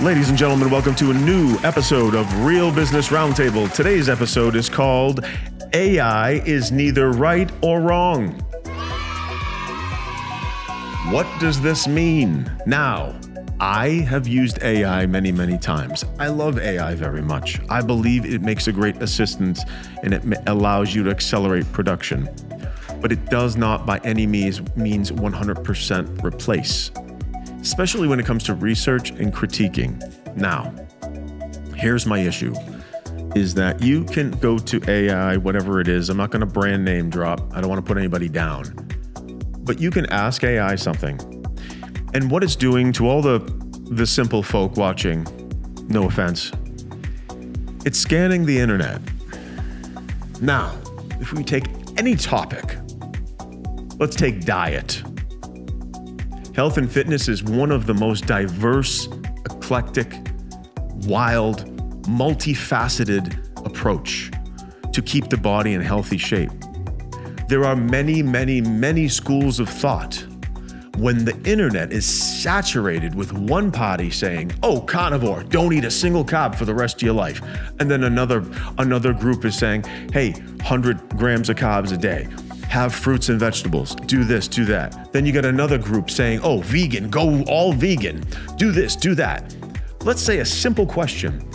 Ladies and gentlemen, welcome to a new episode of Real Business Roundtable. Today's episode is called AI is Neither Right or Wrong. What does this mean? Now, I have used AI many, many times. I love AI very much. I believe it makes a great assistant and it allows you to accelerate production. But it does not by any means 100% replace, especially when it comes to research and critiquing. Now, here's my issue, is that you can go to AI, whatever it is. I'm not going to brand name drop. I don't want to put anybody down. But you can ask AI something. And what it's doing to all the simple folk watching, no offense, it's scanning the internet. Now, if we take any topic, let's take diet. Health and fitness is one of the most diverse, eclectic, wild, multifaceted approach to keep the body in healthy shape. There are many, many, many schools of thought when the internet is saturated with one party saying, oh, carnivore, don't eat a single carb for the rest of your life. And then another group is saying, hey, 100 grams of carbs a day. Have fruits and vegetables, do this, do that. Then you got another group saying, oh, vegan, go all vegan, do this, do that. Let's say a simple question.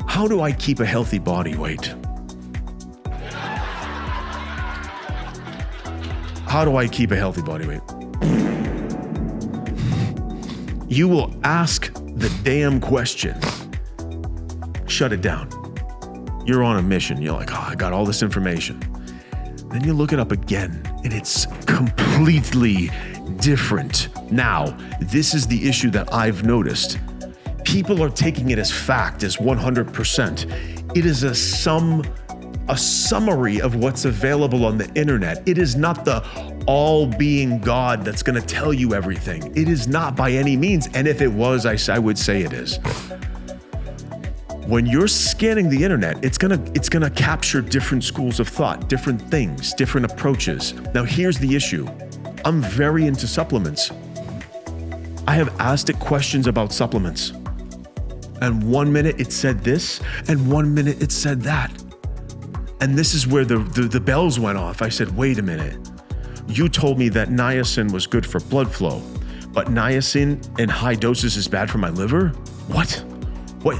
How do I keep a healthy body weight? How do I keep a healthy body weight? You will ask the damn question. Shut it down. You're on a mission. You're like, oh, I got all this information. Then you look it up again, and it's completely different. Now, this is the issue that I've noticed. People are taking it as fact, as 100%. It is a summary of what's available on the internet. It is not the all-being God that's going to tell you everything. It is not by any means, and if it was, I would say it is. When you're scanning the internet, it's gonna capture different schools of thought, different things, different approaches. Now, here's the issue. I'm very into supplements. I have asked it questions about supplements. And 1 minute it said this, and 1 minute it said that. And this is where the bells went off. I said, wait a minute. You told me that niacin was good for blood flow, but niacin in high doses is bad for my liver? What? Wait.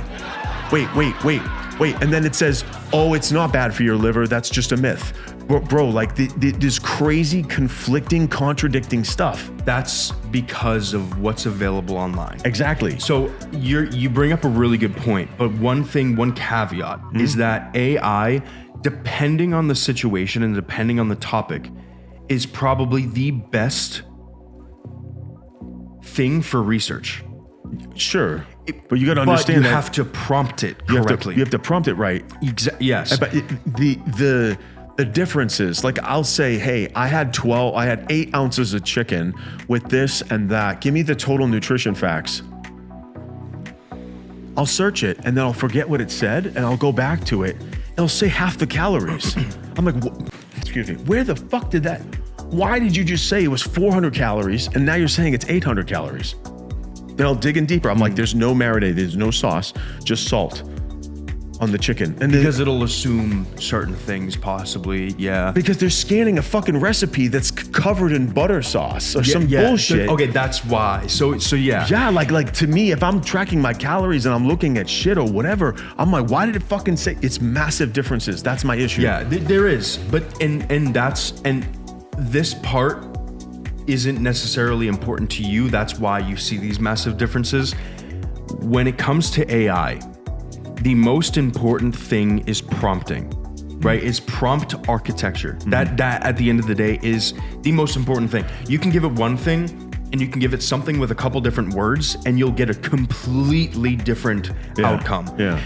And then it says, oh, it's not bad for your liver. That's just a myth. Bro, like this crazy, conflicting, contradicting stuff. That's because of what's available online. Exactly. So you bring up a really good point, but one caveat is that AI, depending on the situation and depending on the topic, is probably the best thing for research. Sure. But you got to understand that you have to prompt it correctly. You have to prompt it right. Yes. But the difference is, like, I'll say, hey, I had 8 ounces of chicken with this and that. Give me the total nutrition facts. I'll search it and then I'll forget what it said and I'll go back to it. It'll say half the calories. I'm like, excuse me, where the fuck did that? Why did you just say it was 400 calories and now you're saying it's 800 calories? Then I'll dig in deeper. I'm like, there's no marinade, there's no sauce, just salt on the chicken. And because it'll assume certain things possibly, yeah. Because they're scanning a fucking recipe that's covered in butter sauce or some bullshit. Okay, that's why. So yeah. Yeah, like to me, if I'm tracking my calories and I'm looking at shit or whatever, I'm like, why did it fucking say? It's massive differences. That's my issue. Yeah, there is. But and this part isn't necessarily important to you. That's why you see these massive differences. When it comes to AI, the most important thing is prompting, right? Is prompt architecture. That at the end of the day is the most important thing. You can give it one thing and you can give it something with a couple different words and you'll get a completely different outcome. Yeah.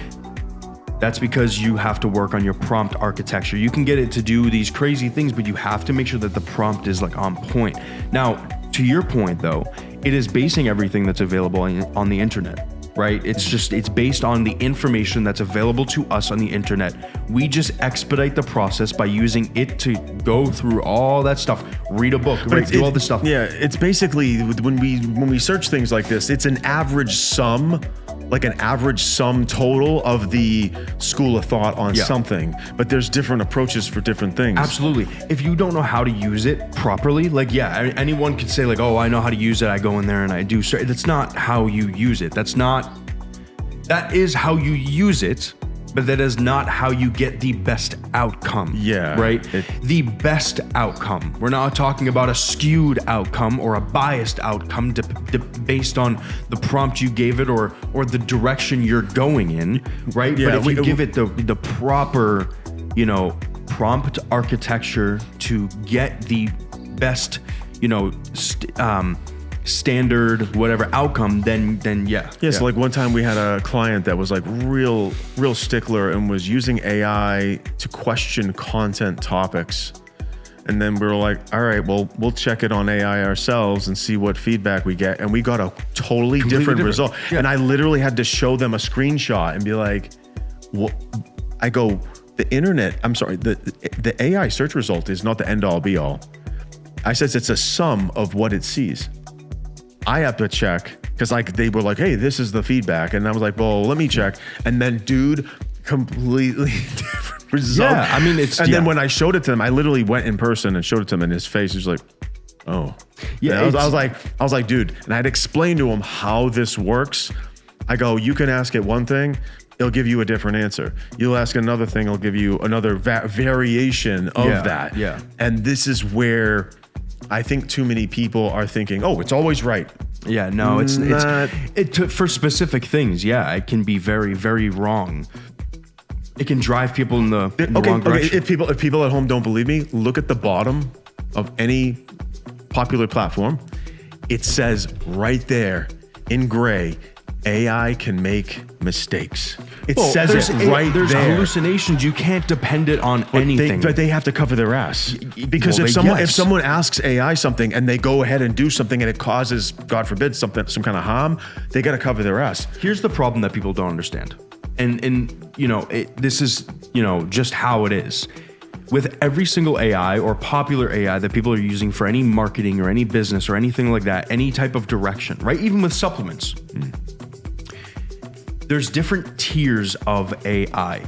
That's because you have to work on your prompt architecture. You can get it to do these crazy things, but you have to make sure that the prompt is like on point. Now, to your point though, it is basing everything that's available on the internet, right? It's based on the information that's available to us on the internet. We just expedite the process by using it to go through all that stuff, read a book, right? Do all this stuff. Yeah, it's basically when we search things like this, it's an average sum like an average sum total of the school of thought on something, but there's different approaches for different things. Absolutely. If you don't know how to use it properly, like, anyone could say like, oh, I know how to use it. I go in there and I do. So that's not how you use it. That is how you use it, but that is not how you get the best outcome. Yeah. Right? The best outcome. We're not talking about a skewed outcome or a biased outcome based on the prompt you gave it or the direction you're going in, right? Yeah, but if you give it the proper, prompt architecture to get the best, standard whatever outcome, then yeah. So like one time we had a client that was like real stickler and was using AI to question content topics. And then we were like, all right, well, we'll check it on AI ourselves and see what feedback we get. And we got a totally different result. Yeah. And I literally had to show them a screenshot and be like, what? I go, the AI search result is not the end all be all. I said, it's a sum of what it sees. I have to check because like they were like, hey, this is the feedback. And I was like, well, let me check. And then completely different result. Yeah, I mean, then when I showed it to him, I literally went in person and showed it to him and his face was like, oh. Yeah. I was like, dude, and I'd explained to him how this works. I go, you can ask it one thing, it'll give you a different answer. You'll ask another thing, it'll give you another variation of that. Yeah. And this is where I think too many people are thinking, oh, it's always right. Yeah, no, it's not. For specific things, it can be very, very wrong. It can drive people in the wrong direction. If people at home don't believe me, look at the bottom of any popular platform. It says right there in gray, AI can make mistakes. It says it right there. There's hallucinations. You can't depend it on anything. But they have to cover their ass. Because if someone asks AI something and they go ahead and do something and it causes, God forbid, some kind of harm, they got to cover their ass. Here's the problem that people don't understand. And this is, just how it is. With every single AI or popular AI that people are using for any marketing or any business or anything like that, any type of direction, right? Even with supplements. There's different tiers of AI.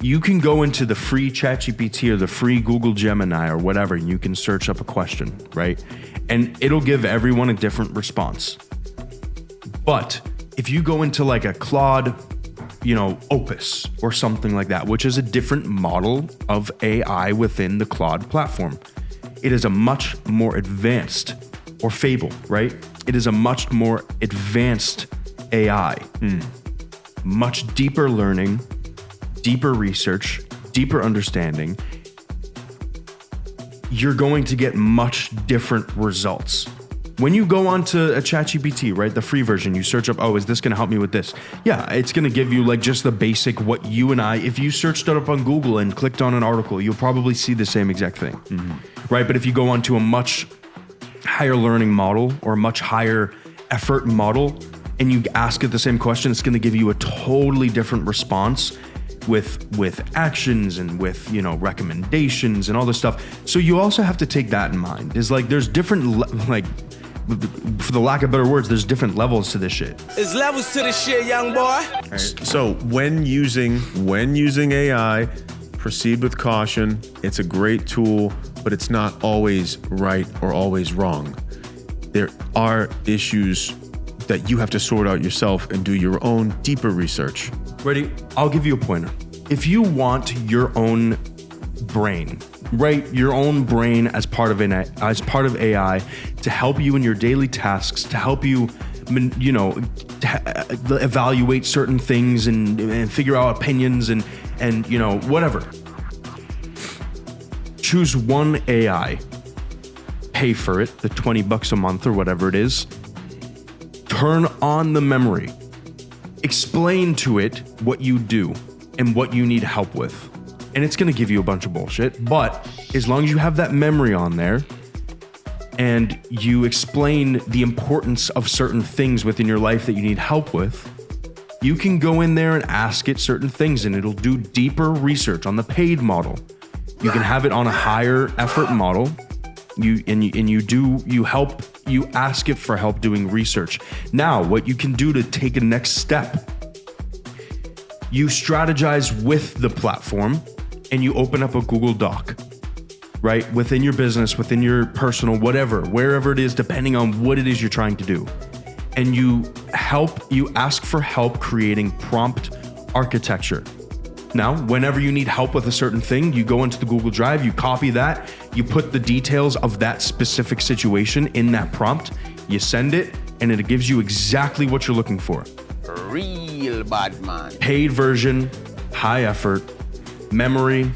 You can go into the free ChatGPT or the free Google Gemini or whatever, and you can search up a question, right? And it'll give everyone a different response. But if you go into like a Claude, Opus or something like that, which is a different model of AI within the Claude platform, it is a much more advanced, or Fable, right? It is a much more advanced AI. Much deeper learning, deeper research, deeper understanding. You're going to get much different results. When you go onto a ChatGPT, right, the free version, you search up, oh, is this going to help me with this? Yeah, it's going to give you like just the basic what you and I, if you searched it up on Google and clicked on an article, you'll probably see the same exact thing, right? But if you go onto a much higher learning model or a much higher effort model, and you ask it the same question, it's going to give you a totally different response with actions and with, recommendations and all this stuff. So you also have to take that in mind. Is like there's different, for the lack of better words, there's different levels to this shit. There's levels to this shit, young boy. Right. So when using AI, proceed with caution. It's a great tool, but it's not always right or always wrong. There are issues that you have to sort out yourself and do your own deeper research. Ready? I'll give you a pointer. If you want your own brain, right? Your own brain as part of AI to help you in your daily tasks, to help you, evaluate certain things and figure out opinions and whatever. Choose one AI, pay for it, the $20 a month or whatever it is. Turn on the memory. Explain to it what you do and what you need help with. And it's going to give you a bunch of bullshit. But as long as you have that memory on there and you explain the importance of certain things within your life that you need help with, you can go in there and ask it certain things and it'll do deeper research on the paid model. You can have it on a higher effort model. You ask it for help doing research. Now, what you can do to take a next step You strategize with the platform and you open up a Google Doc, right? Within your business, within your personal, whatever, wherever it is, depending on what it is you're trying to do. And you ask for help creating prompt architecture. Now, whenever you need help with a certain thing, you go into the Google Drive, you copy that, you put the details of that specific situation in that prompt, you send it, and it gives you exactly what you're looking for. Real bad man. Paid version, high effort, memory,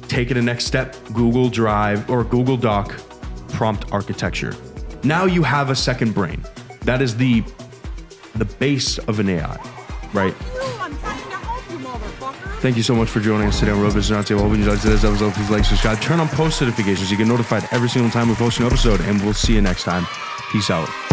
take it a next step, Google Drive or Google Doc, prompt architecture. Now you have a second brain. That is the base of an AI, right? I'm trying to help you, motherfucker. Thank you so much for joining us today on Real Business Roundtable. Hope you enjoyed today's episode. Please like, subscribe, turn on post notifications. You get notified every single time we post an episode, and we'll see you next time. Peace out.